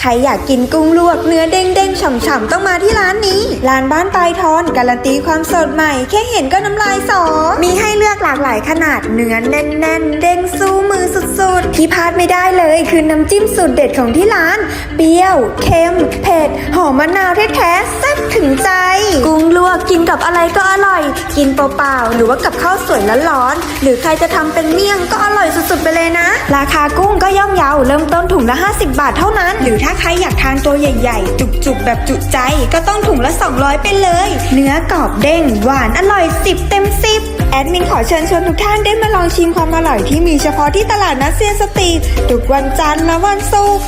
ใครอยากกินกุ้งลวกเนื้อเด้งๆฉ่ำๆต้องมาที่ร้านนี้ร้านบ้านปลายทอนการันตีความสดใหม่แค่เห็นก็น้ำลายสอมีให้เลือกหลากหลายขนาดเนื้อแน่นๆเด้งสู้มือสุดๆที่พลาดไม่ได้เลยคือน้ำจิ้มสูตรเด็ดของที่ร้านเปรี้ยวเค็มเผ็ดหอมมะนาวแท้ๆแซ่บถึงใจกุ้งลวกกินกับอะไรก็อร่อยกินเปล่าๆหรือว่ากับข้าวสวยร้อนๆหรือใครจะทำเป็นเมี่ยงก็อร่อยสุดๆไปเลยนะราคากุ้งก็ย่อมเยาเริ่มต้นถุงละ50 บาทเท่านั้นหรือถ้าใครอยากทานตัวใหญ่ๆจุกๆแบบจุใจก็ต้องถุงละ200ไปเลยเนื้อกรอบเด้งหวานอร่อย10 เต็ม 10แอดมินขอเชิญชวนทุกท่านได้มาลองชิมความอร่อยที่มีเฉพาะที่ตลาดนัดเซียนสตรีททุกวันจันทร์และวันศุกร์